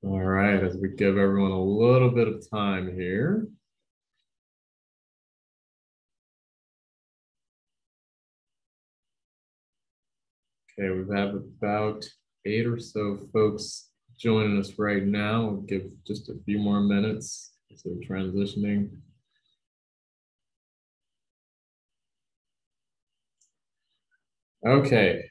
All right, as we give everyone a little bit of time here. Okay, we have about 8 or so folks joining us right now. We'll give just a few more minutes as they're transitioning. Okay,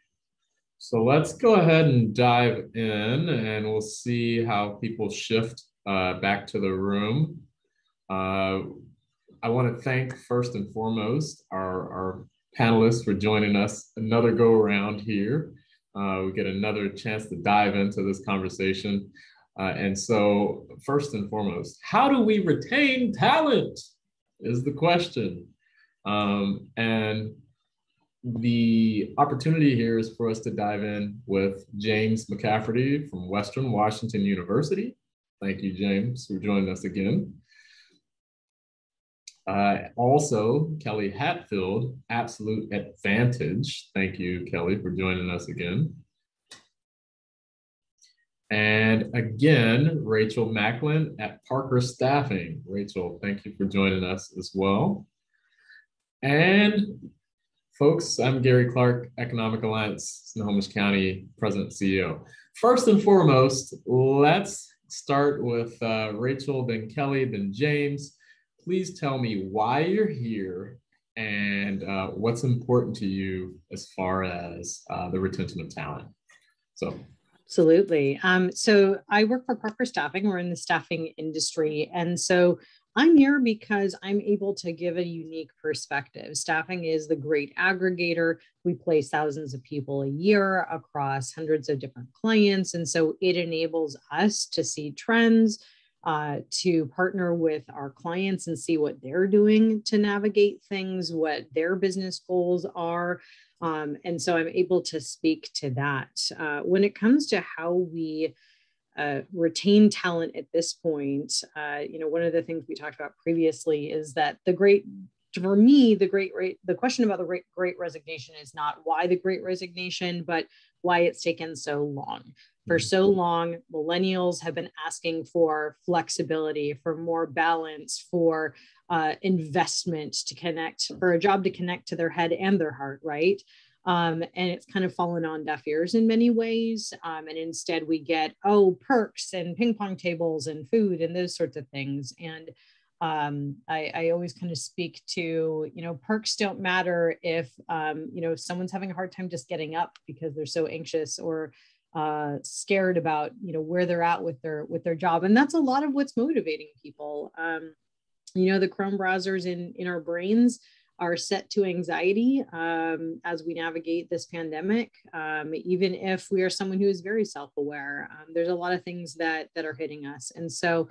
so let's go ahead and dive in and we'll see how people shift back to the room. I want to thank first and foremost our panelists for joining us another go around here. We get another chance to dive into this conversation. And so first and foremost, how do we retain talent is the question. And the opportunity here is for us to dive in with James McCafferty from Western Washington University. Thank you, James, for joining us again. Also, Kelly Hatfield, Absolute Advantage. Thank you, Kelly, for joining us again. And again, Rachel Macklin at Parker Staffing. Rachel, thank you for joining us as well. And folks, I'm Gary Clark, Economic Alliance, Snohomish County President CEO. First and foremost, let's start with Rachel, then Kelly, then James. Please tell me why you're here and what's important to you as far as the retention of talent. Absolutely. So I work for Parker Staffing. We're in the staffing industry. And so I'm here because I'm able to give a unique perspective. Staffing is the great aggregator. We place thousands of people a year across hundreds of different clients. And so it enables us to see trends, to partner with our clients and see what they're doing to navigate things, what their business goals are. And so I'm able to speak to that. When it comes to how we retain talent at this point, one of the things we talked about previously is that the question about the great resignation is not why the great resignation, but why it's taken so long. For so long, millennials have been asking for flexibility, for more balance, for investment to connect, for a job to connect to their head and their heart, right? And it's kind of fallen on deaf ears in many ways. And instead we get, perks and ping pong tables and food and those sorts of things. And I always kind of speak to, perks don't matter if, someone's having a hard time just getting up because they're so anxious or scared about, where they're at with their job. And that's a lot of what's motivating people. The Chrome browsers in our brains are set to anxiety as we navigate this pandemic. Even if we are someone who is very self-aware, there's a lot of things that are hitting us. And so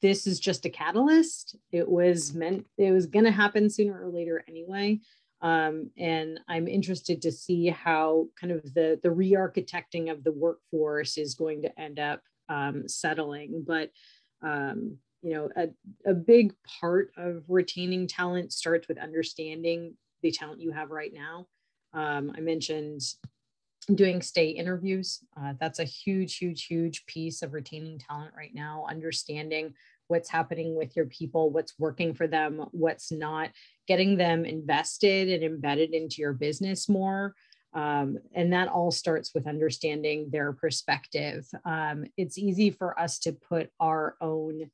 this is just a catalyst. It was going to happen sooner or later anyway. And I'm interested to see how kind of the re-architecting of the workforce is going to end up settling. But a big part of retaining talent starts with understanding the talent you have right now. I mentioned doing stay interviews. That's a huge piece of retaining talent right now, understanding what's happening with your people, what's working for them, what's not, getting them invested and embedded into your business more. And that all starts with understanding their perspective. It's easy for us to put our own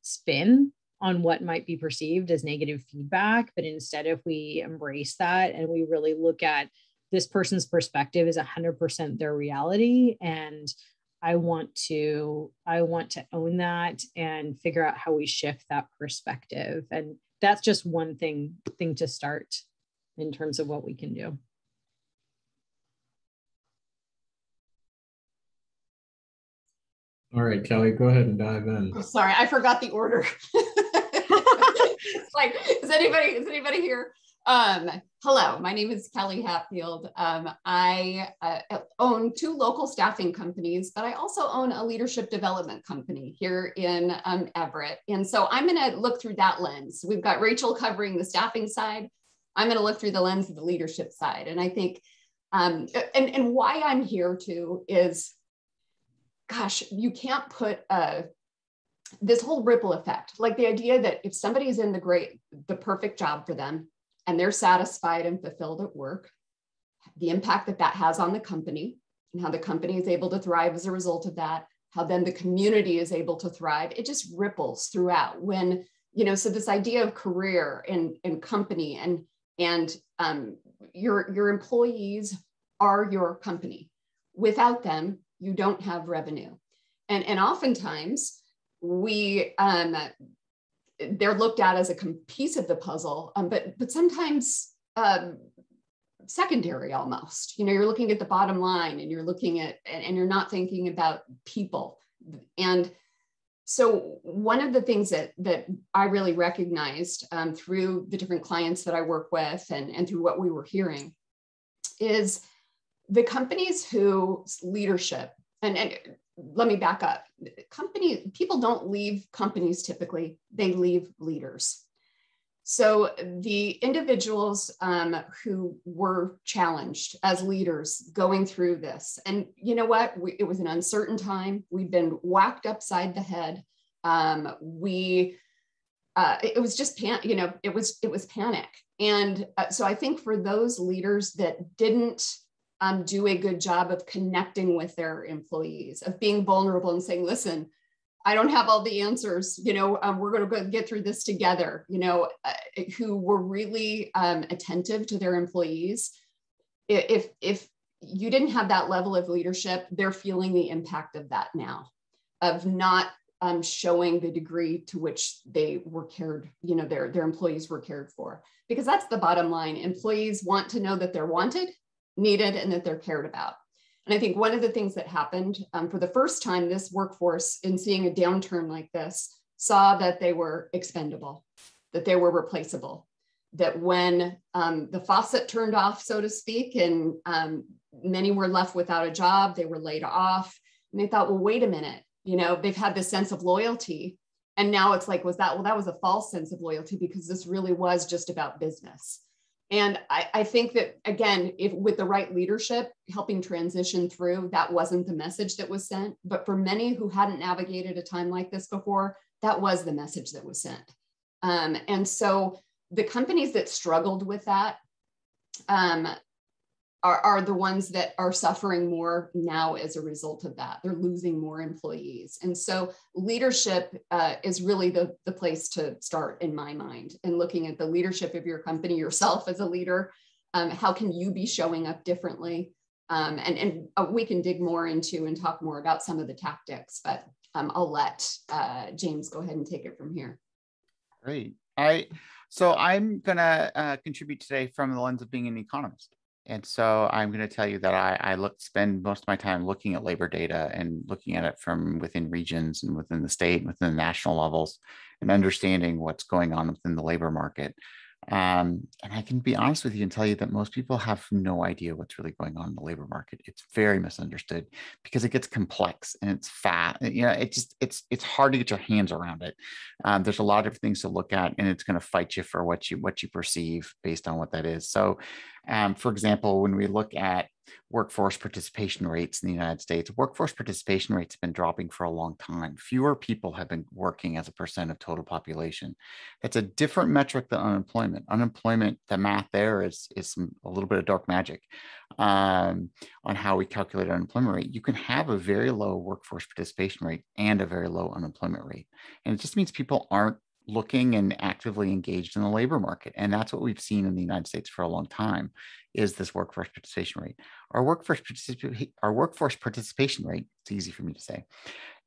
spin on what might be perceived as negative feedback. But instead, if we embrace that and we really look at this person's perspective is 100% their reality, and I want to own that and figure out how we shift that perspective. And that's just one thing to start in terms of what we can do. All right, Kelly, go ahead and dive in. I'm sorry, I forgot the order. It's like, is anybody here? Hello, my name is Kelly Hatfield. I own 2 local staffing companies, but I also own a leadership development company here in Everett. And so I'm going to look through that lens. We've got Rachel covering the staffing side. I'm going to look through the lens of the leadership side. And I think, and why I'm here too is gosh, you can't put this whole ripple effect, like the idea that if somebody's in the perfect job for them and they're satisfied and fulfilled at work, the impact that that has on the company and how the company is able to thrive as a result of that, how then the community is able to thrive, it just ripples throughout. When, so this idea of career and company and your employees are your company. Without them, you don't have revenue. And oftentimes they're looked at as a piece of the puzzle, but sometimes secondary almost. You're looking at the bottom line, and you're looking at, and you're not thinking about people. And so one of the things that I really recognized through the different clients that I work with and through what we were hearing is the companies whose leadership, and let me back up. People don't leave companies typically, they leave leaders. So the individuals who were challenged as leaders going through this, and you know what, it was an uncertain time. We'd been whacked upside the head. It was just it was panic. And so I think for those leaders that didn't do a good job of connecting with their employees, of being vulnerable and saying, listen, I don't have all the answers, we're going to get through this together, who were really attentive to their employees. If you didn't have that level of leadership, they're feeling the impact of that now, of not showing the degree to which they were cared, their employees were cared for, because that's the bottom line. Employees want to know that they're wanted, needed, and that they're cared about. And I think one of the things that happened for the first time, this workforce, in seeing a downturn like this, saw that they were expendable, that they were replaceable, that when the faucet turned off, so to speak, and many were left without a job, they were laid off, and they thought, well, wait a minute, they've had this sense of loyalty. And now it's like, that was a false sense of loyalty, because this really was just about business. And I think that, again, if with the right leadership, helping transition through, that wasn't the message that was sent. But for many who hadn't navigated a time like this before, that was the message that was sent. And so the companies that struggled with that are the ones that are suffering more now as a result of that. They're losing more employees. And so leadership is really the place to start, in my mind, and looking at the leadership of your company, yourself as a leader. How can you be showing up differently? And we can dig more into and talk more about some of the tactics, but I'll let James go ahead and take it from here. Great. So I'm going to contribute today from the lens of being an economist. And so I'm going to tell you that I spend most of my time looking at labor data and looking at it from within regions and within the state and within the national levels, and understanding what's going on within the labor market. And I can be honest with you and tell you that most people have no idea what's really going on in the labor market. It's very misunderstood because it gets complex and it's fat. It's hard to get your hands around it. There's a lot of things to look at, and it's going to fight you for what you perceive based on what that is. So, for example, when we look at workforce participation rates in the United States, workforce participation rates have been dropping for a long time. Fewer people have been working as a percent of total population. That's a different metric than unemployment. Unemployment, the math there is a little bit of dark magic on how we calculate unemployment rate. You can have a very low workforce participation rate and a very low unemployment rate. And it just means people aren't looking and actively engaged in the labor market. And that's what we've seen in the United States for a long time, is this workforce participation rate. Our workforce participation rate, it's easy for me to say,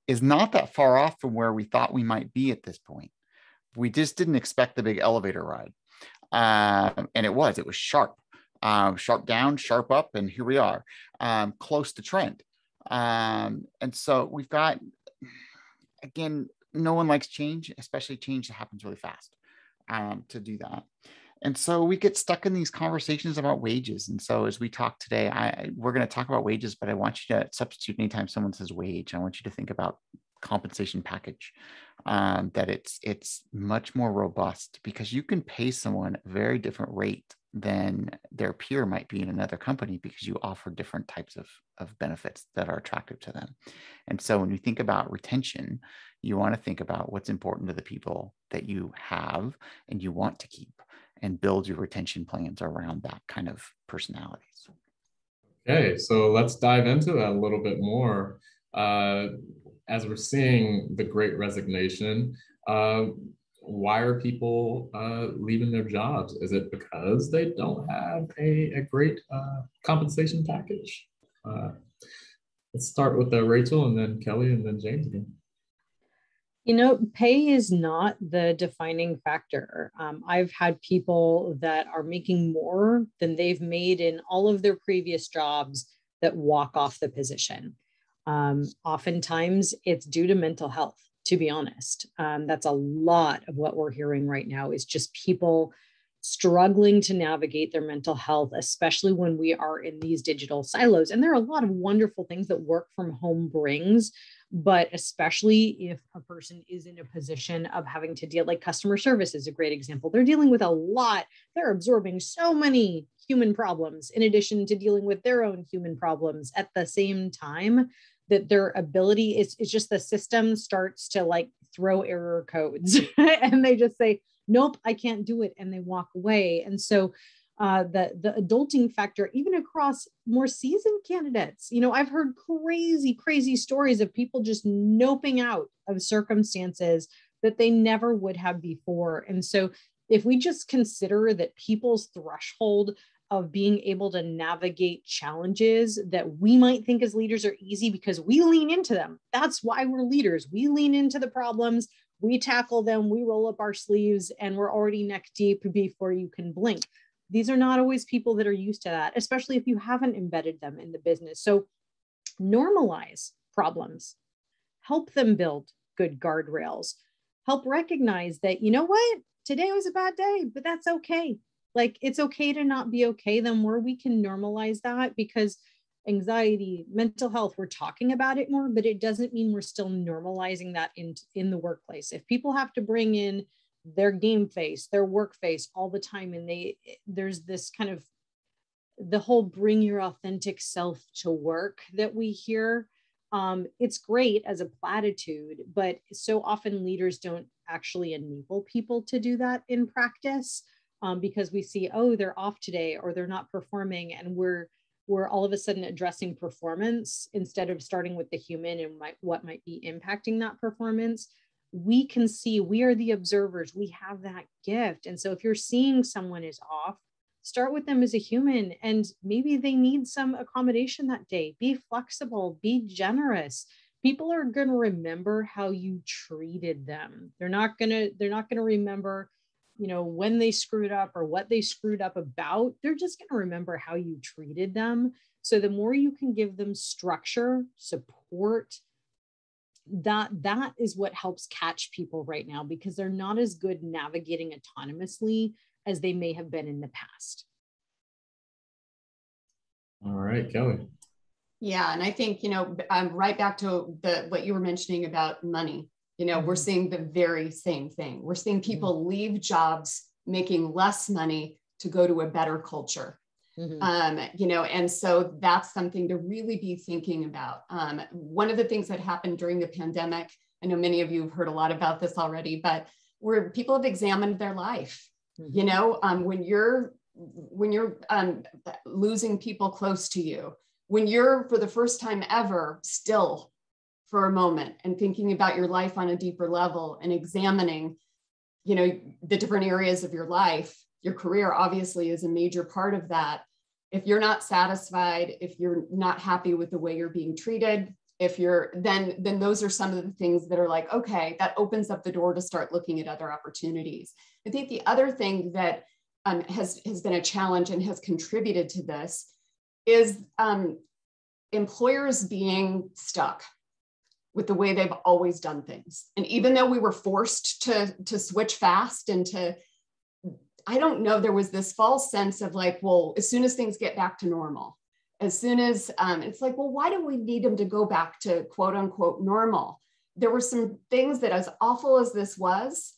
is not that far off from where we thought we might be at this point. We just didn't expect the big elevator ride. And it was sharp, sharp down, sharp up, and here we are, close to trend. And so we've got, again, no one likes change, especially change that happens really fast, to do that. And so we get stuck in these conversations about wages. And so as we talk today, we're going to talk about wages, but I want you to substitute anytime someone says wage. I want you to think about compensation package, that it's much more robust, because you can pay someone a very different rate than their peer might be in another company because you offer different types of benefits that are attractive to them. And so when you think about retention, you want to think about what's important to the people that you have and you want to keep, and build your retention plans around that kind of personalities. Okay, so let's dive into that a little bit more. As we're seeing the Great Resignation, why are people leaving their jobs? Is it because they don't have a great compensation package? Let's start with Rachel, and then Kelly, and then James again. You know, pay is not the defining factor. I've had people that are making more than they've made in all of their previous jobs that walk off the position. Oftentimes it's due to mental health, to be honest. That's a lot of what we're hearing right now, is just people struggling to navigate their mental health, especially when we are in these digital silos. And there are a lot of wonderful things that work from home brings, but especially if a person is in a position of having to deal, like customer service is a great example. They're dealing with a lot. They're absorbing so many human problems in addition to dealing with their own human problems at the same time, that their ability is just the system starts to like throw error codes and they just say, nope, I can't do it. And they walk away. And so the adulting factor, even across more seasoned candidates, you know, I've heard crazy stories of people just noping out of circumstances that they never would have before. And so if we just consider that people's threshold of being able to navigate challenges that we might think as leaders are easy because we lean into them. That's why we're leaders. We lean into the problems, we tackle them, we roll up our sleeves, and we're already neck deep before you can blink. These are not always people that are used to that, especially if you haven't embedded them in the business. So normalize problems, help them build good guardrails, help recognize that, you know what, today was a bad day, but that's okay. Like, it's okay to not be okay. The more we can normalize that, because anxiety, mental health, we're talking about it more, but it doesn't mean we're still normalizing that in the workplace. If people have to bring in their game face, their work face all the time, and there's this kind of the whole bring your authentic self to work that we hear. It's great as a platitude, but so often leaders don't actually enable people to do that in practice, because we see, oh, they're off today or they're not performing, and we're all of a sudden addressing performance instead of starting with the human and what might be impacting that performance. We can see, we are the observers, we have that gift. And so if you're seeing someone is off, start with them as a human, and maybe they need some accommodation that day. Be flexible, be generous. People are going to remember how you treated them. They're not going to remember, you know, when they screwed up or what they screwed up about. They're just going to remember how you treated them. So the more you can give them structure, support, that is what helps catch people right now, because they're not as good navigating autonomously as they may have been in the past. All right, Kelly. Yeah, and I think, you know, right back to what you were mentioning about money. You know, we're seeing the very same thing. We're seeing people leave jobs making less money to go to a better culture. You know, and so that's something to really be thinking about. One of the things that happened during the pandemic, I know many of you have heard a lot about this already, but where people have examined their life. You know, when you're losing people close to you, when you're for the first time ever still for a moment and thinking about your life on a deeper level and examining, you know, the different areas of your life. Your career obviously is a major part of that. If you're not satisfied, if you're not happy with the way you're being treated, if you're then those are some of the things that are like, okay, that opens up the door to start looking at other opportunities. I think the other thing that has been a challenge and has contributed to this is employers being stuck with the way they've always done things. And even though we were forced to switch fast and to, I don't know, there was this false sense of like, well, as soon as things get back to normal, as soon as it's like, well, why do we need them to go back to quote unquote normal? There were some things that, as awful as this was,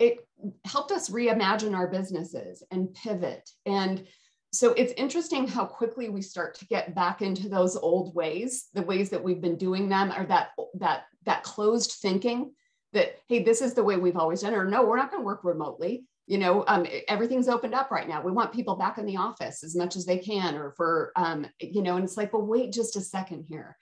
it helped us reimagine our businesses and pivot. And so it's interesting how quickly we start to get back into those old ways, the ways that we've been doing them, or that closed thinking that, hey, this is the way we've always done it, or no, we're not going to work remotely. Everything's opened up right now. We want people back in the office as much as they can, or for, and it's like, well, wait just a second here.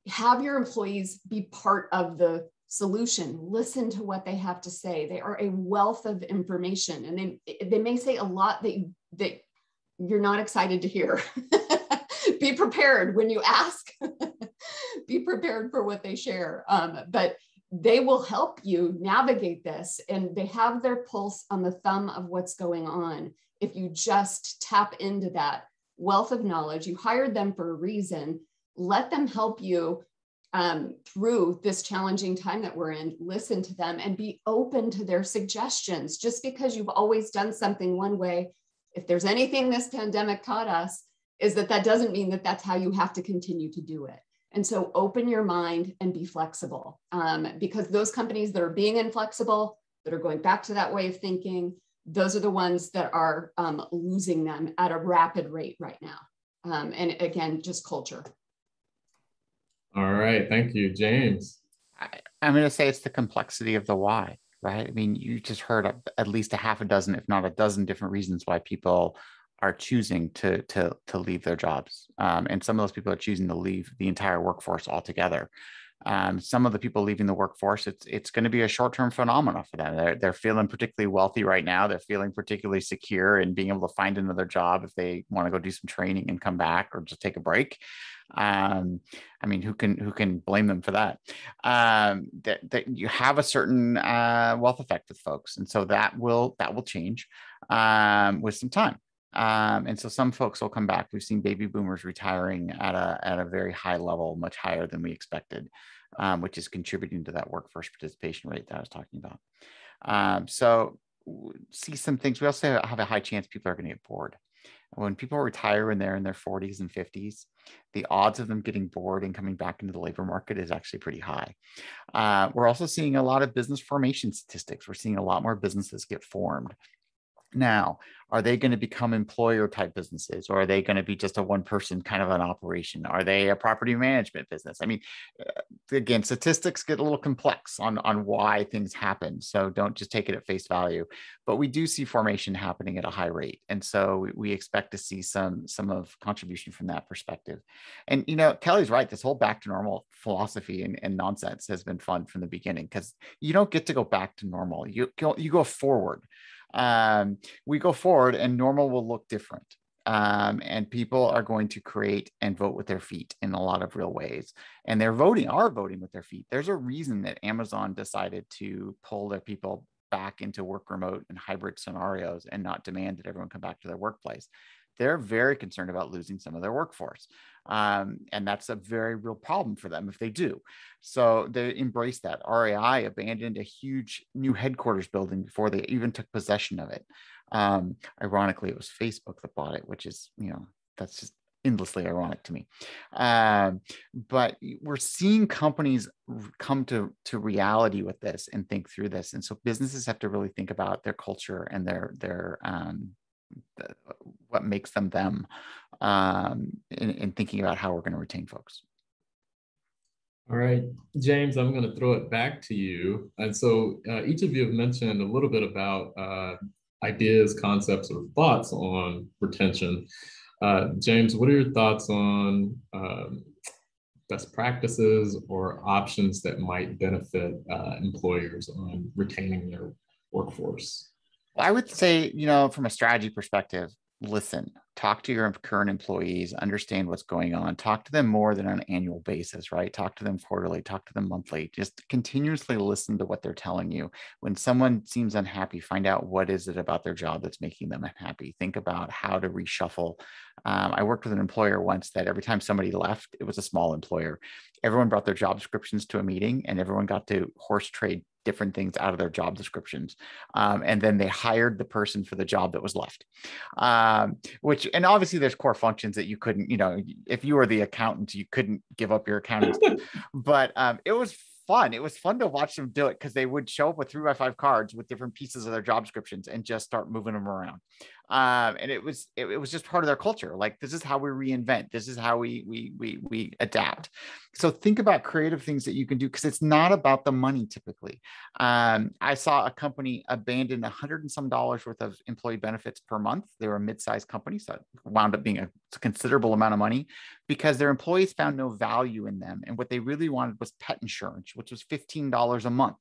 Have your employees be part of the solution. Listen to what they have to say. They are a wealth of information, and they may say a lot that you're not excited to hear. Be prepared when you ask. Be prepared for what they share. But they will help you navigate this, and they have their pulse on the thumb of what's going on. If you just tap into that wealth of knowledge, you hired them for a reason. Let them help you through this challenging time that we're in. Listen to them and be open to their suggestions. Just because you've always done something one way, if there's anything this pandemic taught us, is that doesn't mean that that's how you have to continue to do it. And so open your mind and be flexible, because those companies that are being inflexible, that are going back to that way of thinking, those are the ones that are losing them at a rapid rate right now. And again, just culture. All right. Thank you, James. I'm going to say it's the complexity of the why, right? I mean, you just heard at least a half a dozen, if not a dozen different reasons why people are choosing to leave their jobs. And some of those people are choosing to leave the entire workforce altogether. Some of the people leaving the workforce, it's going to be a short-term phenomenon for them. They're feeling particularly wealthy right now. They're feeling particularly secure in being able to find another job if they want to go do some training and come back, or just take a break. I mean, who can blame them for that? That you have a certain wealth effect with folks, and so that will change with some time. And so some folks will come back. We've seen baby boomers retiring at a very high level, much higher than we expected, which is contributing to that workforce participation rate that I was talking about. So see some things. We also have a high chance people are going to get bored. When people retire and they're in their 40s and 50s, the odds of them getting bored and coming back into the labor market is actually pretty high. We're also seeing a lot of business formation statistics. We're seeing a lot more businesses get formed. Now, are they going to become employer type businesses, or are they going to be just a one person kind of an operation? Are they a property management business? I mean, again, statistics get a little complex on why things happen. So don't just take it at face value, but we do see formation happening at a high rate. And so we expect to see some of contribution from that perspective. And, Kelly's right. This whole back to normal philosophy and nonsense has been fun from the beginning, because you don't get to go back to normal. You go forward. We go forward and normal will look different. And people are going to create and vote with their feet in a lot of real ways. And are voting with their feet. There's a reason that Amazon decided to pull their people back into work remote and hybrid scenarios and not demand that everyone come back to their workplace. They're very concerned about losing some of their workforce. And that's a very real problem for them if they do. So they embrace that. RAI abandoned a huge new headquarters building before they even took possession of it. Ironically, it was Facebook that bought it, which is, that's just endlessly ironic to me. But we're seeing companies come to reality with this and think through this. And so businesses have to really think about their culture and their what makes them in thinking about how we're going to retain folks. All right, James, I'm going to throw it back to you. And so each of you have mentioned a little bit about ideas, concepts, or thoughts on retention. James, what are your thoughts on best practices or options that might benefit employers on retaining their workforce? I would say, from a strategy perspective, listen, talk to your current employees, understand what's going on, talk to them more than on an annual basis, right? Talk to them quarterly, talk to them monthly, just continuously listen to what they're telling you. When someone seems unhappy, find out what is it about their job that's making them unhappy. Think about how to reshuffle. I worked with an employer once that every time somebody left, it was a small employer. Everyone brought their job descriptions to a meeting and everyone got to horse trade different things out of their job descriptions. And then they hired the person for the job that was left, and obviously there's core functions that you couldn't, if you were the accountant, you couldn't give up your accounting, but it was fun. It was fun to watch them do it because they would show up with 3x5 cards with different pieces of their job descriptions and just start moving them around. And it was just part of their culture. Like, this is how we reinvent. This is how we adapt. So think about creative things that you can do, because it's not about the money typically. I saw a company abandon $100 and some worth of employee benefits per month. They were a mid-sized company, so it wound up being a considerable amount of money because their employees found no value in them. And what they really wanted was pet insurance, which was $15 a month.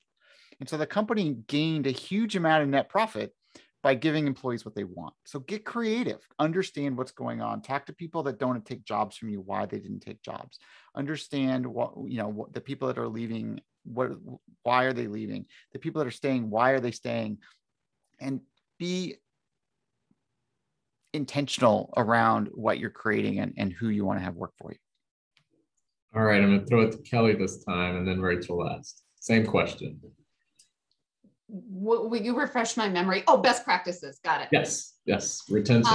And so the company gained a huge amount of net profit by giving employees what they want. So get creative, understand what's going on, talk to people that don't take jobs from you, why they didn't take jobs, understand what the people that are leaving, why are they leaving, the people that are staying, why are they staying, and be intentional around what you're creating and who you want to have work for you. All right, I'm going to throw it to Kelly this time, and then Rachel last. Same question. Will you refresh my memory? Oh, best practices. Got it. Yes. Retention.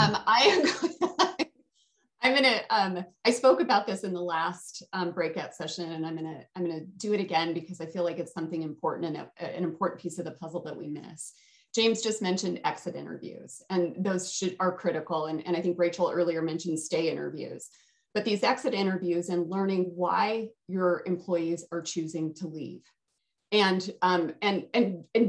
I spoke about this in the last breakout session, and I'm gonna do it again because I feel like it's something important and an important piece of the puzzle that we miss. James just mentioned exit interviews, and those are critical. And I think Rachel earlier mentioned stay interviews. But these exit interviews and learning why your employees are choosing to leave. And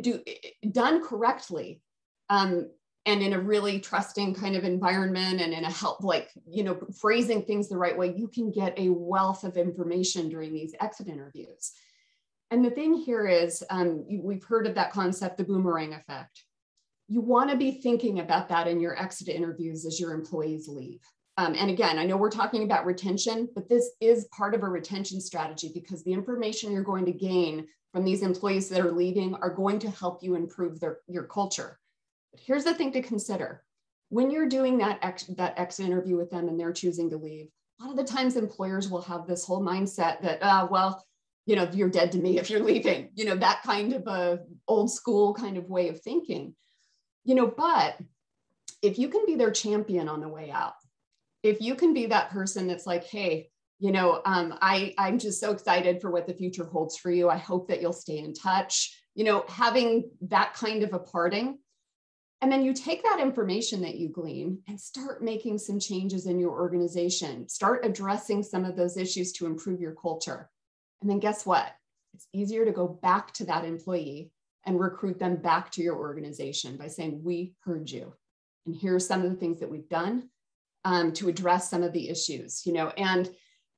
do done correctly, and in a really trusting kind of environment, and in a help, like, phrasing things the right way, you can get a wealth of information during these exit interviews. And the thing here is, we've heard of that concept, the boomerang effect. You want to be thinking about that in your exit interviews as your employees leave. And again, I know we're talking about retention, but this is part of a retention strategy, because the information you're going to gain from these employees that are leaving are going to help you improve your culture. But here's the thing to consider. When you're doing that exit interview with them and they're choosing to leave, a lot of the times employers will have this whole mindset that, you're dead to me if you're leaving, that kind of a old school kind of way of thinking, but if you can be their champion on the way out, if you can be that person that's like, hey, I'm just so excited for what the future holds for you. I hope that you'll stay in touch, having that kind of a parting. And then you take that information that you glean and start making some changes in your organization, start addressing some of those issues to improve your culture. And then guess what? It's easier to go back to that employee and recruit them back to your organization by saying, we heard you. And here are some of the things that we've done to address some of the issues, and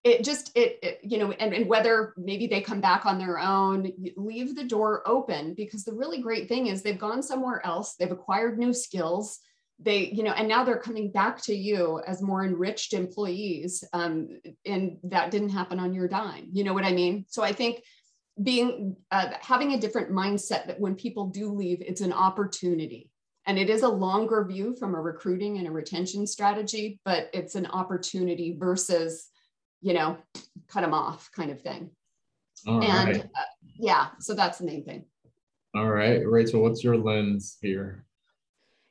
and whether maybe they come back on their own, leave the door open, because the really great thing is they've gone somewhere else, they've acquired new skills, and now they're coming back to you as more enriched employees, and that didn't happen on your dime. You know what I mean? So I think having a different mindset that when people do leave, it's an opportunity. And it is a longer view from a recruiting and a retention strategy, but it's an opportunity versus, cut them off kind of thing. All right. So that's the main thing. All right, Rachel, what's your lens here?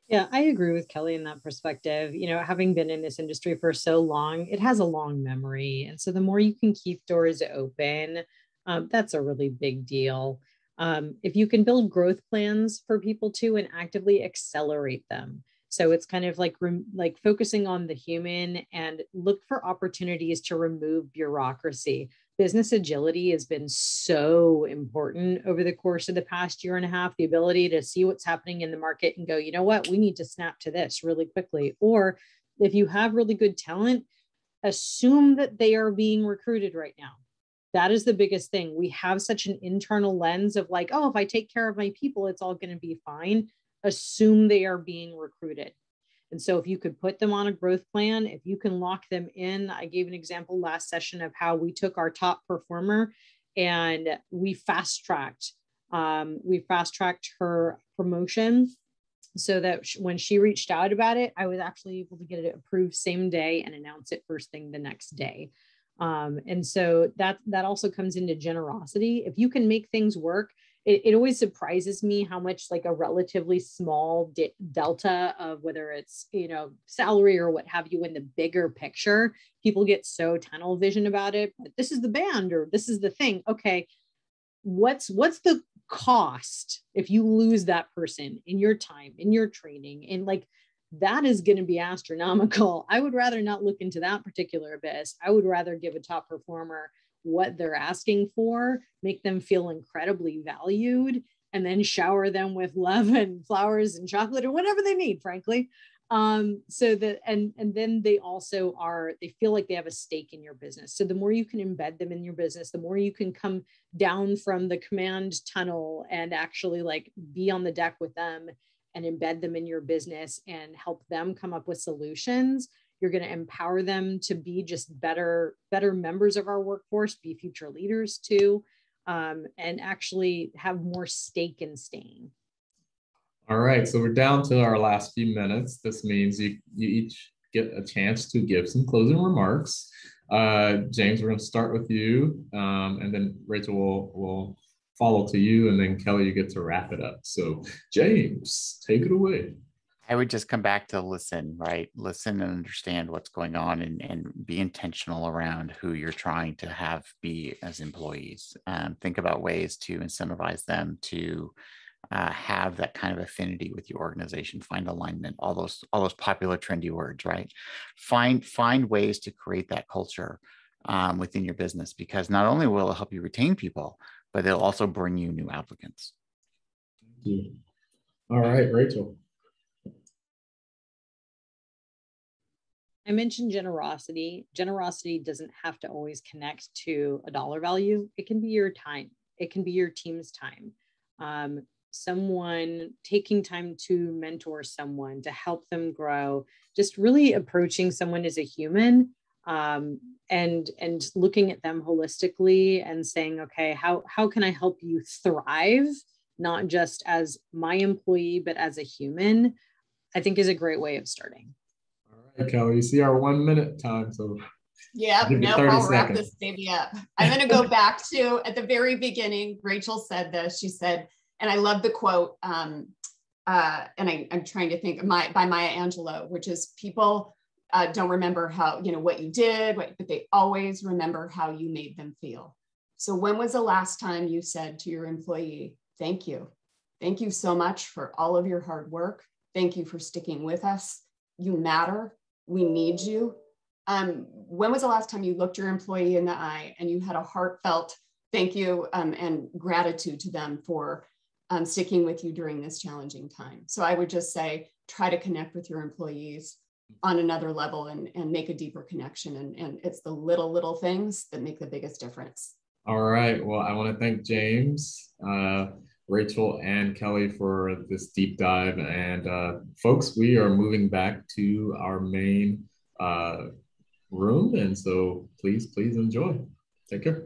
Yeah, I agree with Kelly in that perspective. Having been in this industry for so long, it has a long memory. And so the more you can keep doors open, that's a really big deal. If you can build growth plans for people too and actively accelerate them. So it's kind of like focusing on the human and look for opportunities to remove bureaucracy. Business agility has been so important over the course of the past year and a half, the ability to see what's happening in the market and go, you know what, we need to snap to this really quickly. Or if you have really good talent, assume that they are being recruited right now. That is the biggest thing. We have such an internal lens of like, oh, if I take care of my people, it's all going to be fine. Assume they are being recruited. And so if you could put them on a growth plan, if you can lock them in, I gave an example last session of how we took our top performer and we fast-tracked her promotion so that when she reached out about it, I was actually able to get it approved same day and announce it first thing the next day. And so that also comes into generosity. If you can make things work, it always surprises me how much like a relatively small delta of whether it's, salary or what have you in the bigger picture, people get so tunnel vision about it. But this is the band or this is the thing. Okay. what's the cost if you lose that person in your time, in your training, and like that is going to be astronomical. I would rather not look into that particular abyss. I would rather give a top performer what they're asking for, make them feel incredibly valued, and then shower them with love and flowers and chocolate or whatever they need, frankly. So that, and then they also they feel like they have a stake in your business. So the more you can embed them in your business, the more you can come down from the command tunnel and actually like be on the deck with them and embed them in your business and help them come up with solutions. You're going to empower them to be just better members of our workforce, be future leaders too, and actually have more stake in staying. All right, so we're down to our last few minutes. This means you each get a chance to give some closing remarks. James, we're going to start with you, and then Rachel will follow to you, and then Kelly, you get to wrap it up. So James, take it away. I would just come back to listen, right? Listen and understand what's going on, and be intentional around who you're trying to have be as employees. Think about ways to incentivize them to have that kind of affinity with your organization, find alignment, all those popular trendy words, right? Find ways to create that culture within your business, because not only will it help you retain people, but it'll also bring you new applicants. Thank you. All right, Rachel. I mentioned generosity. Generosity doesn't have to always connect to a dollar value. It can be your time. It can be your team's time. Someone taking time to mentor someone, to help them grow, just really approaching someone as a human, and looking at them holistically and saying, okay, how can I help you thrive, not just as my employee, but as a human, I think is a great way of starting. All right, Kelly, you see our 1 minute time. So yeah, no, I'll wrap this baby up. I'm going to go back to at the very beginning. Rachel said this. She said, and I love the quote, and I'm trying to think by Maya Angelou, which is people don't remember how, what you did, but they always remember how you made them feel. So when was the last time you said to your employee, thank you? Thank you so much for all of your hard work. Thank you for sticking with us. You matter. We need you. When was the last time you looked your employee in the eye and you had a heartfelt thank you and gratitude to them for sticking with you during this challenging time? So I would just say, try to connect with your employees on another level and make a deeper connection. And it's the little things that make the biggest difference. All right. Well, I want to thank James, Rachel, and Kelly for this deep dive. And folks, we are moving back to our main room. And so please enjoy. Take care.